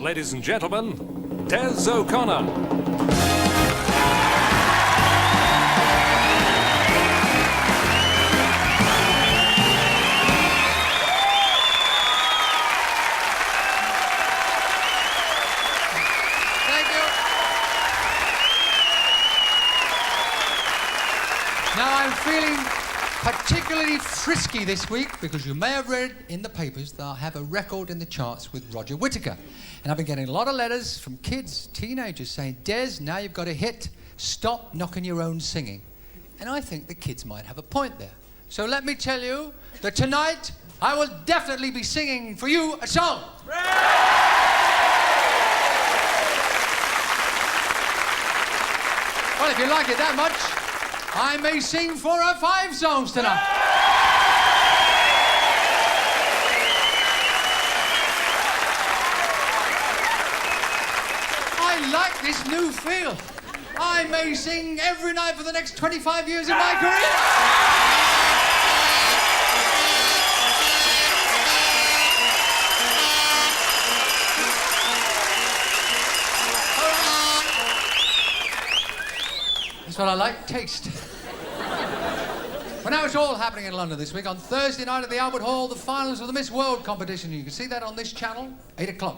ladies and gentlemen, Des O'Connor. Now, I'm feeling particularly frisky this week because you may have read in the papers that I have a record in the charts with Roger Whittaker. And I've been getting a lot of letters from kids, teenagers, saying, Des, now you've got a hit, stop knocking your own singing. And I think the kids might have a point there. So let me tell you that tonight I will definitely be singing for you a song. Well, if you like it that much, I may sing 4 or 5 songs tonight. I like this new feel. I may sing every night for the next 25 years of my career. That's what I like, taste. Well, now it's all happening in London this week. On Thursday night at the Albert Hall, the finals of the Miss World competition. You can see that on this channel, 8 o'clock.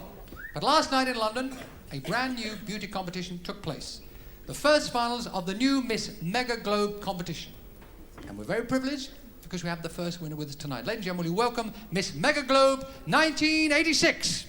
But last night in London, a brand new beauty competition took place. The first finals of the new Miss Mega Globe competition. And we're very privileged because we have the first winner with us tonight. Ladies and gentlemen, we welcome Miss Mega Globe 1986.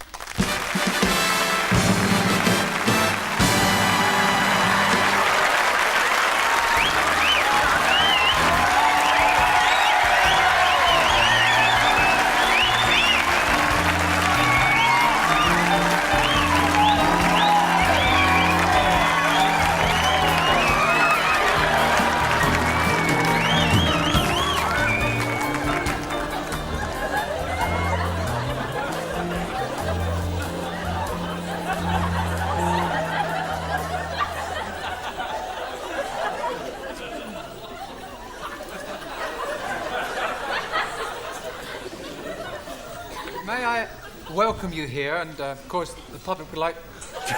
May I welcome you here, and of course the public would like to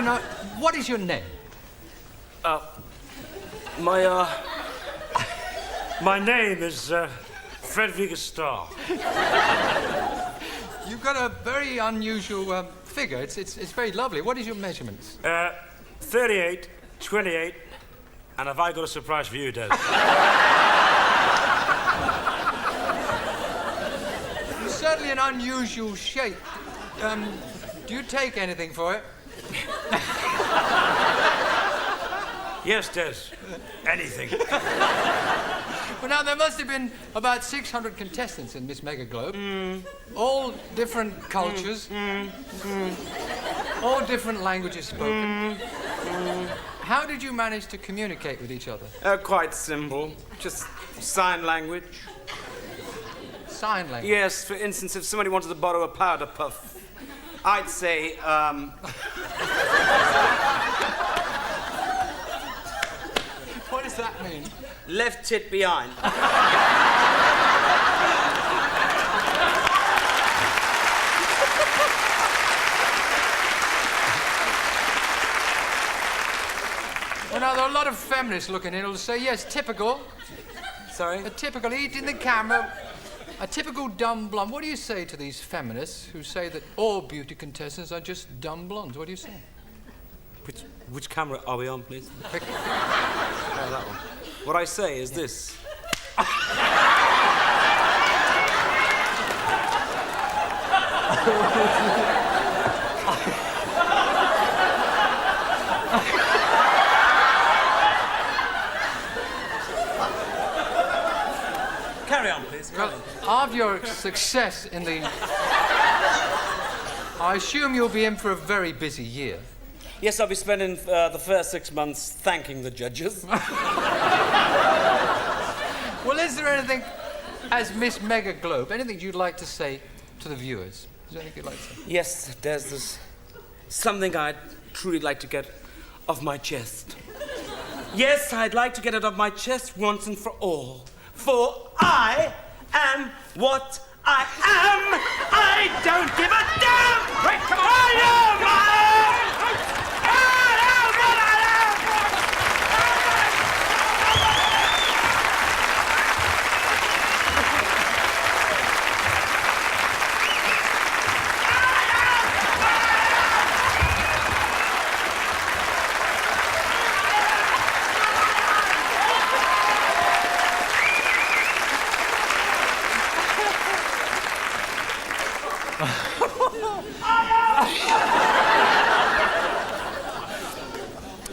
know, what is your name? My name is Frederick Starr. You've got a very unusual figure. It's very lovely. What is your measurements? 38, 28, and have I got a surprise for you, Des? Certainly an unusual shape. Do you take anything for it? Yes, Des. Anything. Well, now, there must have been about 600 contestants in Miss Mega Globe. All different cultures. All different languages spoken. How did you manage to communicate with each other? Quite simple. Just sign language. Sign language? Yes, for instance, if somebody wanted to borrow a powder puff, I'd say, What does that mean? left tit behind. Well, now, there are a lot of feminists looking in who'll say, yes, typical. Sorry? A typical eating the camera. A typical dumb blonde. What do you say to these feminists who say that all beauty contestants are just dumb blondes? What do you say? Which camera are we on, please? Pick- Oh, that one. What I say is this. Carry on, please. Carry on. Of your success in the... I assume you'll be in for a very busy year. Yes, I'll be spending the first 6 months thanking the judges. Well, is there anything, as Miss Mega Globe, anything you'd like to say to the viewers? Is there anything you'd like to say? Yes, there's something I'd truly like to get off my chest. Yes, I'd like to get it off my chest once and for all. For I am what I don't give a damn! Quick, come on! I am!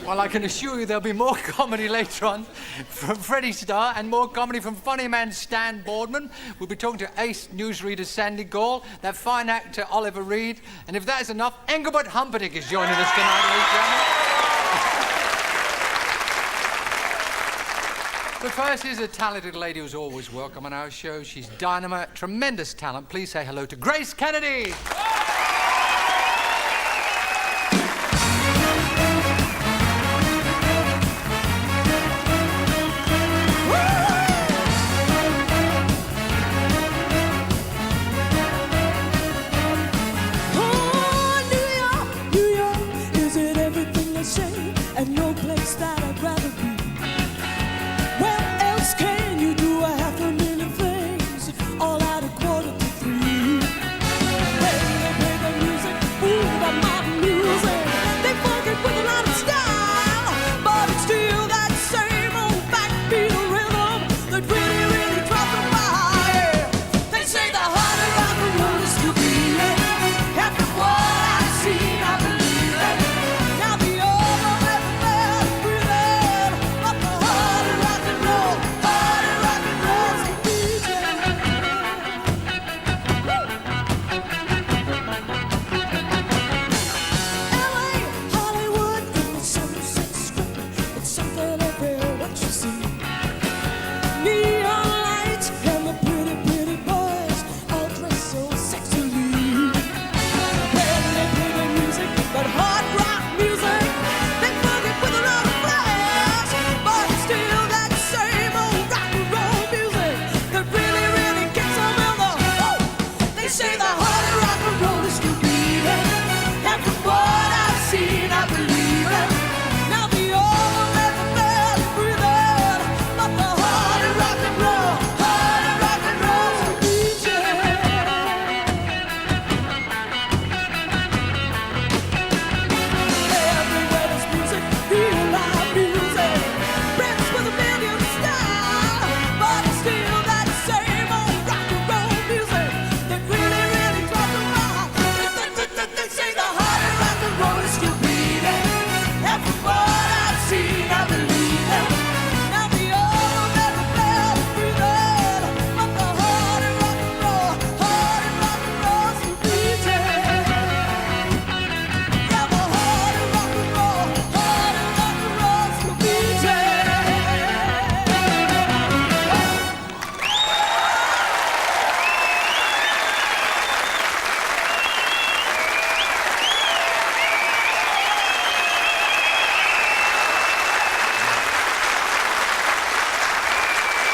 Well, I can assure you there'll be more comedy later on from Freddie Starr and more comedy from funny man Stan Boardman. We'll be talking to ace newsreader Sandy Gall, that fine actor Oliver Reed, and if that is enough, Engelbert Humperdinck is joining us tonight, ladies and gentlemen. But first, here's a talented lady who's always welcome on our show. She's dynamite, tremendous talent. Please say hello to Grace Kennedy. And no place that I'd rather be. Where else can you do a half a million things all at 2:45? When they play the music, ooh, the modern music, they funk it with a lot of style, but it's still that same old backbeat rhythm that really, really drops the fire. They say the harder rock and roll is to be. After what I've seen, I believe it. Now the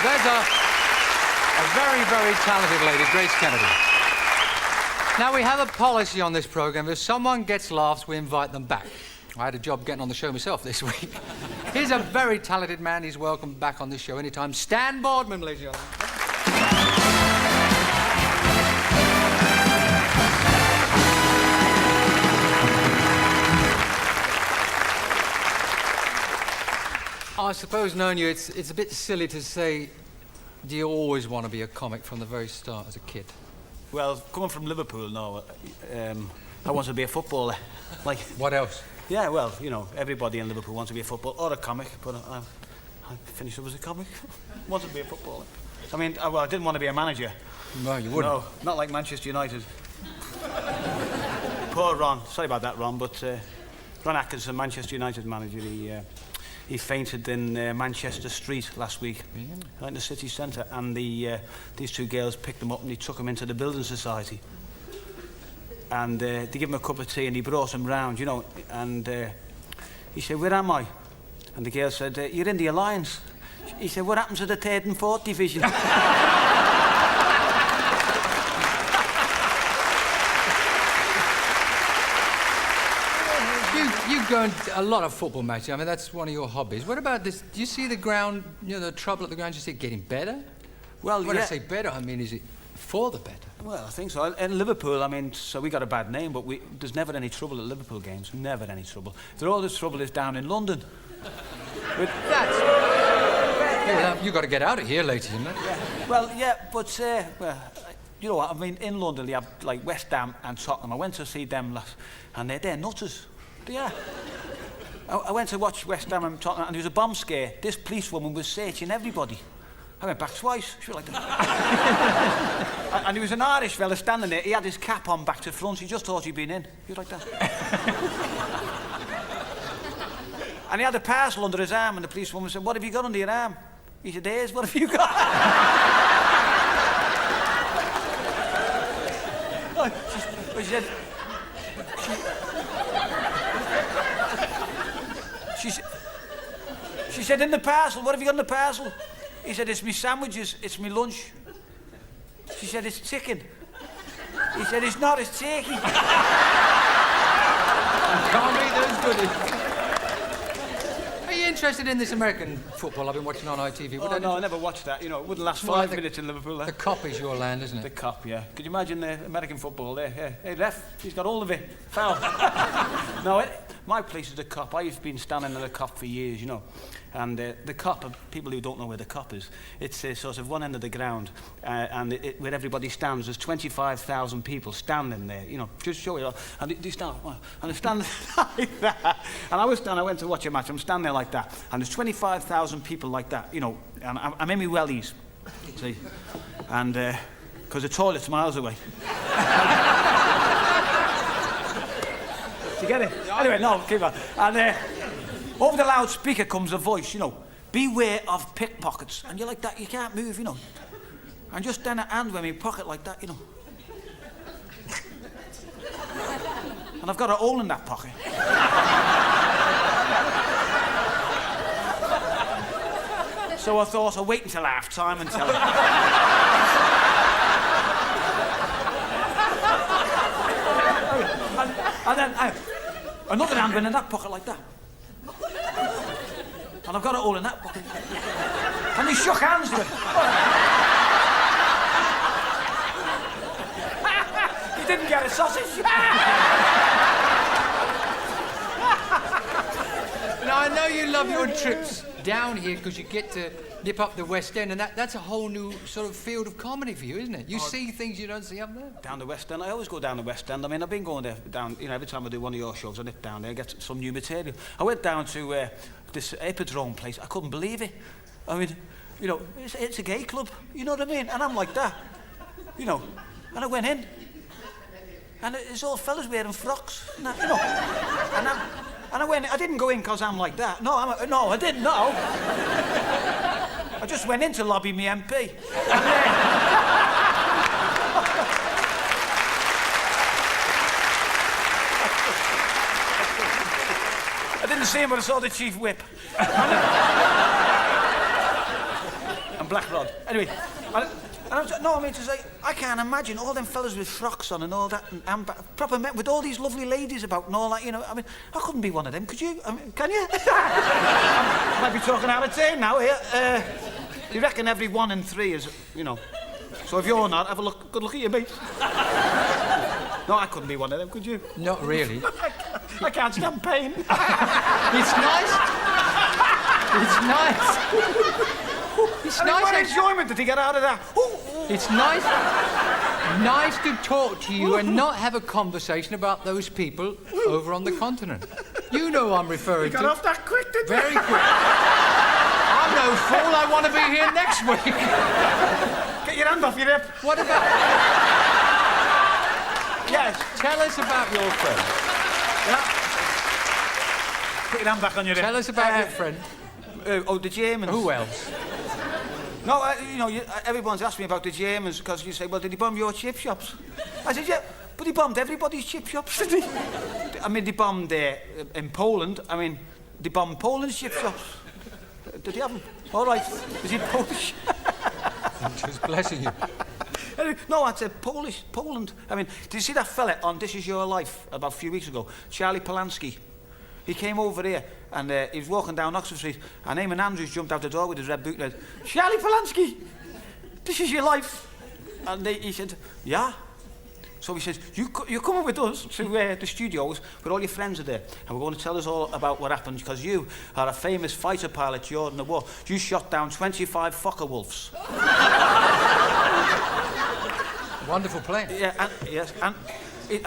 There's a very, very talented lady, Grace Kennedy. Now, we have a policy on this program. If someone gets laughs, we invite them back. I had a job getting on the show myself this week. Here's a very talented man. He's welcome back on this show anytime. Stan Boardman, ladies and gentlemen. I suppose, knowing you, it's a bit silly to say, do you always want to be a comic from the very start as a kid? Well, coming from Liverpool, no. I want to be a footballer. Like, what else? Yeah, well, you know, everybody in Liverpool wants to be a footballer or a comic, but I finished up as a comic. Wanted to be a footballer. I mean, I didn't want to be a manager. No, you wouldn't. No, not like Manchester United. Poor Ron. Sorry about that, Ron, but Ron Atkinson, Manchester United manager, he fainted in Manchester Street last week, right in the city centre, and these two girls picked him up and he took him into the Building Society. And they gave him a cup of tea and he brought him round, you know, and he said, "Where am I?" And the girl said, "You're in the Alliance." He said, "What happened to the 3rd and 4th Division?" You go to a lot of football matches. I mean, that's one of your hobbies. What about this? Do you see the ground, the trouble at the ground, do you see it getting better? Well, When yeah. I say better, I mean, is it for the better? Well, I think so. In Liverpool, I mean, so we got a bad name, but there's never any trouble at Liverpool games. Never any trouble. All this trouble is down in London. You've got to get out of here later, you know? Well, yeah, but, you know what, I mean, in London, they have, like, West Ham and Tottenham. I went to see them last, and they're nutters. Yeah. I went to watch West Ham and Tottenham, and there was a bomb scare. This policewoman was searching everybody. I went back twice. She was like that. And there was an Irish fella standing there. He had his cap on back to front. He just thought he'd been in. He was like that. And he had a parcel under his arm, and the policewoman said, "What have you got under your arm?" He said, "There's, what have you got?" She said, "In the parcel, what have you got in the parcel?" He said, "It's me sandwiches, it's me lunch." She said, "It's chicken." He said, "It's not, it's turkey." Can't be those goodies. Are you interested in this American football I've been watching on ITV? Oh, no, I never watched that. You know, it wouldn't last Well, 5 the- minutes in Liverpool. The Cop is your land, isn't The it? Cop, yeah. Could you imagine the American football there? Yeah. Hey, ref, he's got all of it. Foul. No, my place is the Cop. I've been standing at the Cop for years, you know. And the Cop, people who don't know where the Cop is, it's sort of one end of the ground, and where everybody stands, there's 25,000 people standing there, you know, just show you. And they stand, and they stand like that. And I went to watch a match, I'm standing there like that, and there's 25,000 people like that, you know, and I'm in my wellies, see, and because the toilet's miles away. Do you get it? Anyway, no, keep on. And over the loudspeaker comes a voice, you know, "Beware of pickpockets." And you're like that, you can't move, you know. And just then a hand with me pocket like that, you know. And I've got a hole in that pocket. So I thought I'll wait until half time and tell her. And then another hand went in that pocket like that. And I've got it all in that pocket. And they shook hands with it. He didn't get a sausage. Now, I know you love your trips down here because you get to nip up the West End, and that's a whole new sort of field of comedy for you, isn't it? You see things you don't see up there. Down the West End, I always go down the West End. I mean, I've been going there down, you know, every time I do one of your shows, I nip down there, get some new material. I went down to this Hippodrome place. I couldn't believe it. I mean, you know, it's a gay club, you know what I mean? And I'm like that, you know. And I went in, and it's all fellas wearing frocks, and you know. And I went. I didn't go in because I'm like that. No, no, I didn't. No. I just went in to lobby me MP. I didn't see him, but I saw the chief whip. And Black Rod. Anyway, I mean to say, I can't imagine all them fellas with frocks on and all that, and proper men with all these lovely ladies about and all that, you know. I mean, I couldn't be one of them, could you? I mean, can you? I might be talking out of turn now here. You reckon every 1 in 3 is, you know. So if you're not, have a look, good look at you, mate. No, I couldn't be one of them, could you? Not really. I can't stand pain. It's nice. It's nice. It's And nice. what enjoyment did he get out of that? It's nice. Nice to talk to you and not have a conversation about those people over on the continent. You know I'm referring Got to. off that quick, didn't Very quick. I'm no fool. I want to be here next week. Get your hand off your hip. What about? Yes. Tell us about your friend. Yeah. Put your hand back on your hip. Tell us about your friend. The Germans. Who else? No, you know, everyone's asked me about the Germans because you say, well, did he bomb your chip shops? I said, yeah, but he bombed everybody's chip shops, didn't he? I mean, they bombed in Poland. I mean, they bombed Poland's chip shops. Did he have them? All right. Is he Polish? Just blessing you. No, I said Poland. I mean, did you see that fella on This Is Your Life about a few weeks ago? Charlie Polanski. He came over here and he was walking down Oxford Street and Eamon Andrews jumped out the door with his red boot and said, Charlie Polanski, this is your life. And he said, yeah. So he says, you're coming with us to the studios where all your friends are there and we're going to tell us all about what happened because you are a famous fighter pilot during the war. You shot down 25 Fokker Wolves. Wonderful plane. Yeah,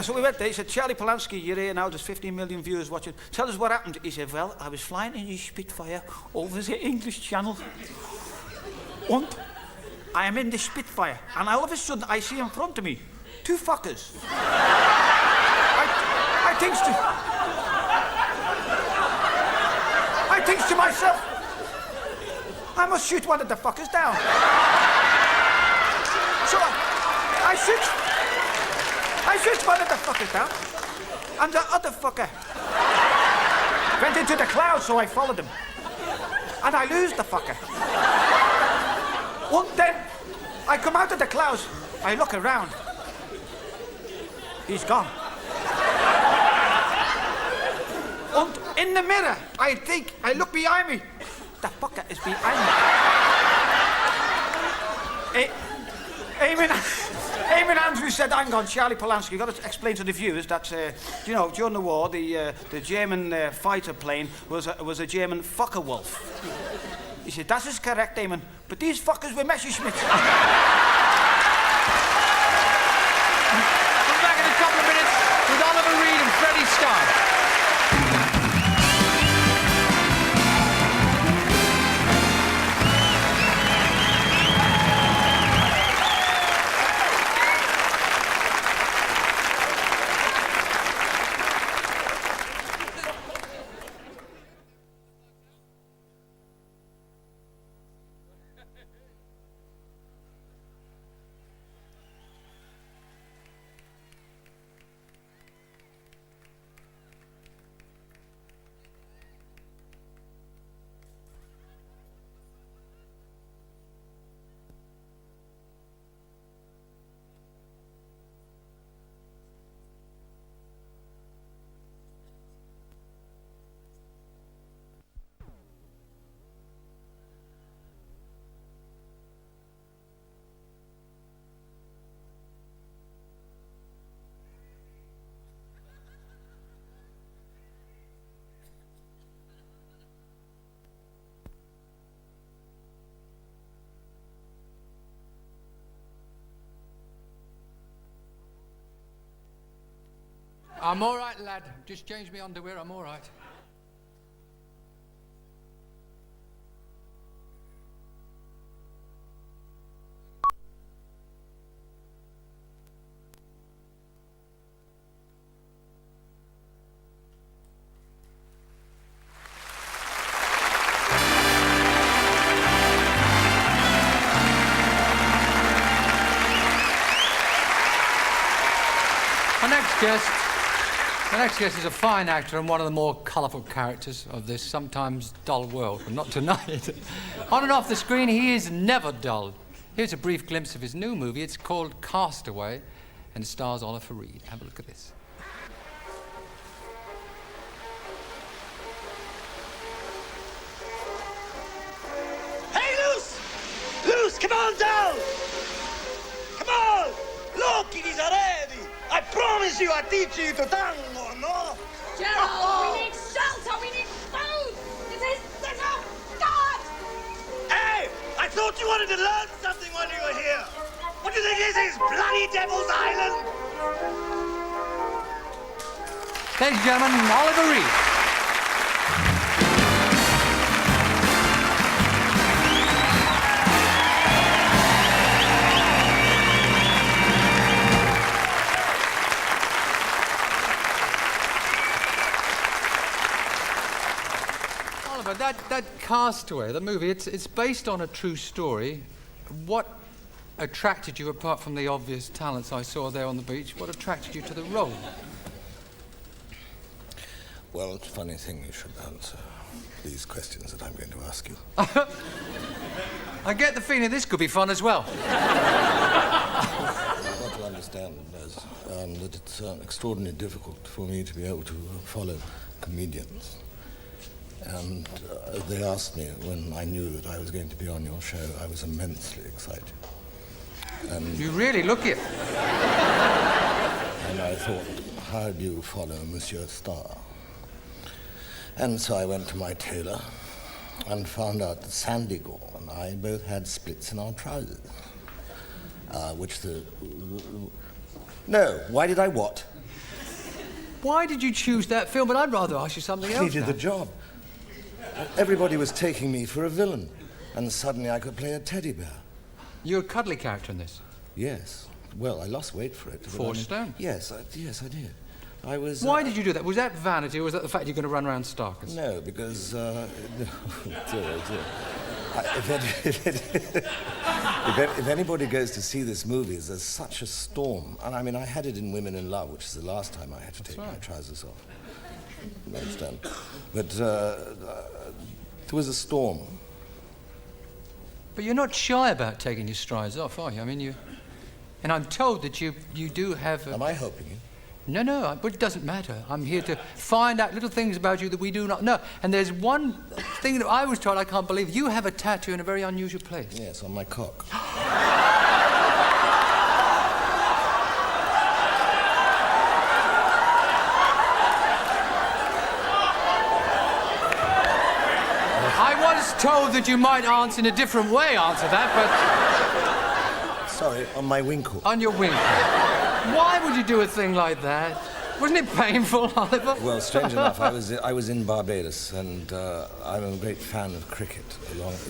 so we went there. He said, Charlie Polanski, you're here now. There's 15 million viewers watching. Tell us what happened. He said, well, I was flying in a Spitfire over the English Channel. And I am in the Spitfire. And all of a sudden, I see in front of me 2 fuckers. I thinks to myself, I must shoot one of the fuckers down. So I shoot one of the fuckers down, and the other fucker went into the clouds, so I followed him. And I lose the fucker. And then I come out of the clouds, I look around. He's gone. And in the mirror, I look behind me. The fucker is behind me. Eamon Andrews said, hang on, Charlie Polanski, you've got to explain to the viewers that, you know, during the war, the German fighter plane was a German Fokker Wolf. He said, that is correct, Eamon, but these fuckers were Messerschmitts. Come back in a couple of minutes with Oliver Reed and Freddie Starr. I'm all right, lad. Just change me underwear. I'm all right. The next guest is a fine actor and one of the more colourful characters of this sometimes dull world, but not tonight. On and off the screen, he is never dull. Here's a brief glimpse of his new movie. It's called Castaway, and it stars Oliver Reed. Have a look at this. Hey, Luce! Luce, come on down! Come on! Look, it is ready! I promise you I teach you to tango, no? Gerald, we need shelter, we need food! This is oh, God! Hey! I thought you wanted to learn something when you were here! What do you think this is, bloody Devil's Island? Ladies and gentlemen, Oliver Reed. That Castaway, the movie, it's based on a true story. What attracted you, apart from the obvious talents I saw there on the beach, what attracted you to the role? Well, it's a funny thing you should answer these questions that I'm going to ask you. I get the feeling this could be fun as well. What to understand is that it's extraordinarily difficult for me to be able to follow comedians. And they asked me when I knew that I was going to be on your show. I was immensely excited. And You really look it. And I thought, how do you follow Monsieur Starr? And so I went to my tailor and found out that Sandy Gore and I both had splits in our trousers. No, why did I what? Why did you choose that film? But I'd rather ask you something I else. needed now. the job. Everybody was taking me for a villain, and suddenly I could play a teddy bear. You're a cuddly character in this. Yes. Well, I lost weight for it. but 4 stone. Yes, I did. I was... Why did you do that? Was that vanity, or was that the fact you're going to run around Starkers? No, because... If anybody goes to see this movie, there's such a storm. And I mean, I had it in Women in Love, which is the last time I had to take my trousers off. You understand? But there was a storm. But you're not shy about taking your strides off, are you? I mean, you... And I'm told that you do have... Am I helping you? No, but it doesn't matter. I'm here to find out little things about you that we do not know. And there's one thing that I was told I can't believe. You have a tattoo in a very unusual place. Yes, on my cock. I was told that you might answer in a different way, answer that, but... Sorry, on my winkle. On your winkle. Why would you do a thing like that? Wasn't it painful, Oliver? Well, strange enough, I was in Barbados, and I'm a great fan of cricket.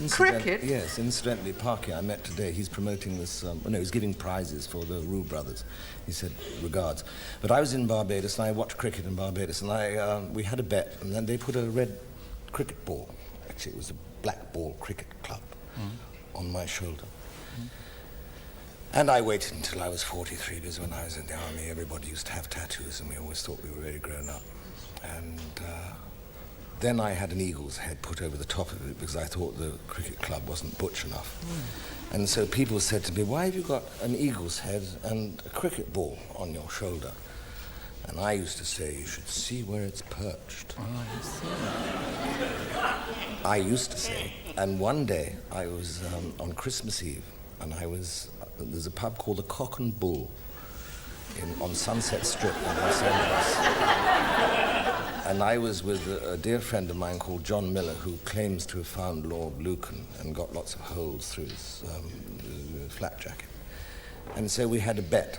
Cricket? Yes, incidentally, Parky, I met today. He's promoting this... he's giving prizes for the Roux brothers. He said, regards. But I was in Barbados, and I watched cricket in Barbados, and we had a bet, and then they put a red cricket ball. Actually, it was a black ball cricket club on my shoulder. And I waited until I was 43, because when I was in the army, everybody used to have tattoos, and we always thought we were very grown up. And then I had an eagle's head put over the top of it, because I thought the cricket club wasn't butch enough. And so people said to me, why have you got an eagle's head and a cricket ball on your shoulder? And I used to say, you should see where it's perched. I used to say. And one day, I was on Christmas Eve, and there's a pub called the Cock and Bull on Sunset Strip in Los Angeles. And I was with a dear friend of mine called John Miller, who claims to have found Lord Lucan and got lots of holes through his flak jacket. And so we had a bet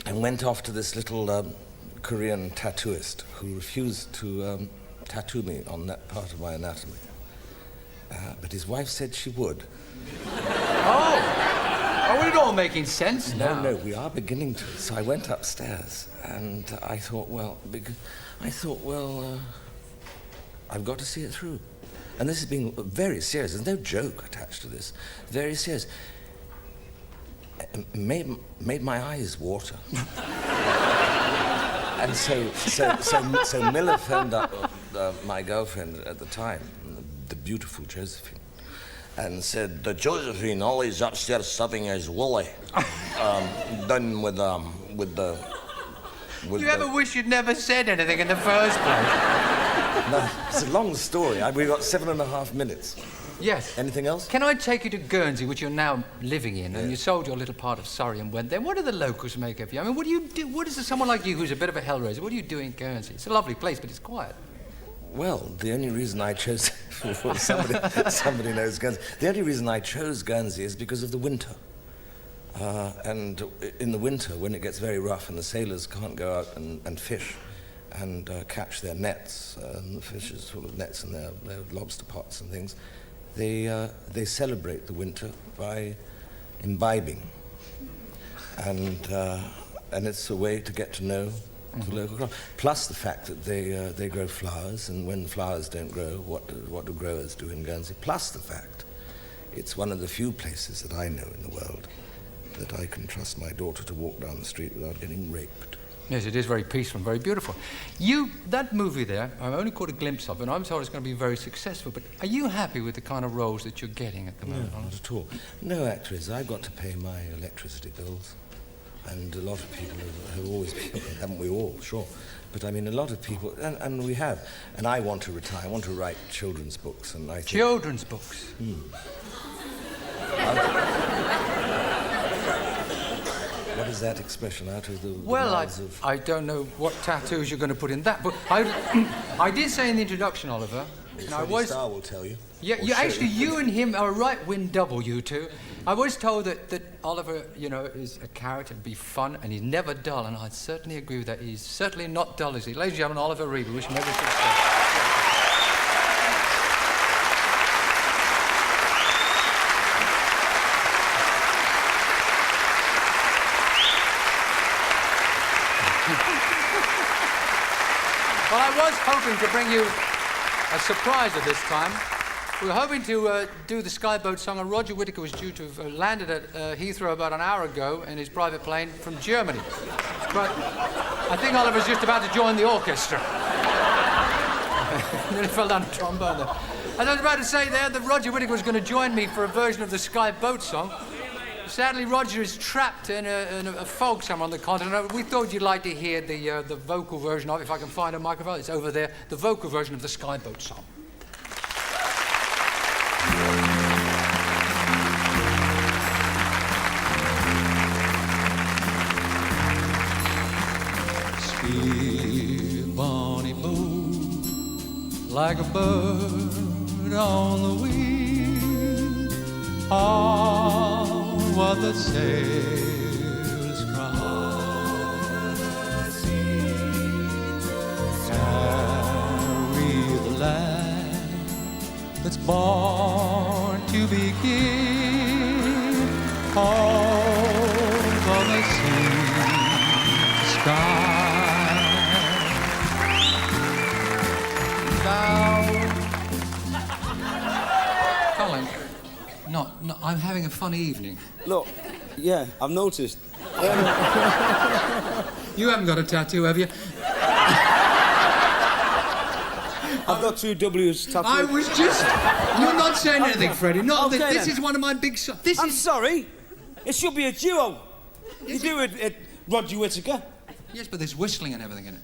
and went off to this little Korean tattooist who refused to tattoo me on that part of my anatomy. But his wife said she would. Oh, well, it all making sense now. No, we are beginning to. So I went upstairs, and I thought, I've got to see it through. And this has been very serious. There's no joke attached to this. Very serious. Made my eyes water. And so Miller phoned up my girlfriend at the time, the beautiful Josephine, and said, the Josephine, Ollie's upstairs serving his Willie, done with the... You ever wish you'd never said anything in the first place? No, it's a long story. We've got 7.5 minutes. Yes. Anything else? Can I take you to Guernsey, which you're now living in, and you sold your little part of Surrey and went there? What do the locals make of you? I mean, what do you do? What is someone like you who's a bit of a hellraiser? What do you do in Guernsey? It's a lovely place, but it's quiet. Well, the only reason I chose... somebody knows Guernsey. The only reason I chose Guernsey is because of the winter. And in the winter, when it gets very rough and the sailors can't go out and fish and catch their nets, and the fish is full of nets and their lobster pots and things, they celebrate the winter by imbibing. And it's a way to get to know the local crop. Plus the fact that they grow flowers, and when flowers don't grow, what do growers do in Guernsey? Plus the fact it's one of the few places that I know in the world that I can trust my daughter to walk down the street without getting raped. Yes, it is very peaceful and very beautiful. That movie there, I've only caught a glimpse of it, and I'm told it's going to be very successful, but are you happy with the kind of roles that you're getting at the moment? No, not at all. No actor is. I've got to pay my electricity bills. And a lot of people have always been, haven't we all? Sure. But I mean, a lot of people, and we have. And I want to retire. I want to write children's books, and I think... Children's books? What is that expression? Out of the Well, mouths of... I don't know what tattoos you're going to put in that, but I did say in the introduction, Oliver, and I was... Star will tell you. Yeah, Or you, show actually, you. you and him are a right win double, you two. I was told that Oliver, you know, is a character, be fun, and he's never dull, and I certainly agree with that. He's certainly not dull, is he? Ladies and gentlemen, Oliver Reed, we wish him every success. Well, I was hoping to bring you a surprise at this time. We were hoping to do the Skyboat song, and Roger Whittaker was due to have landed at Heathrow about an hour ago in his private plane from Germany. But I think Oliver's just about to join the orchestra. Nearly fell down a trombone there. As I was about to say there, that Roger Whittaker was going to join me for a version of the Skyboat song. Sadly, Roger is trapped in a fog somewhere on the continent. We thought you'd like to hear the vocal version of it, if I can find a microphone. It's over there, the vocal version of the Skyboat song. Speed, Bonnie boat, like a bird on the wing. Ah, what the sailors cry. Carry the land that's born to be king. Home on the sea sky. Colin, no, I'm having a funny evening. Look, yeah, I've noticed. You haven't got a tattoo, have you? I've got two W's tattooed. I was just... You're not saying anything, Freddie. Not Okay, that this then. is one of my big... I'm sorry. It should be a duo. You do it, Roger Whittaker. Yes, but there's whistling and everything in it.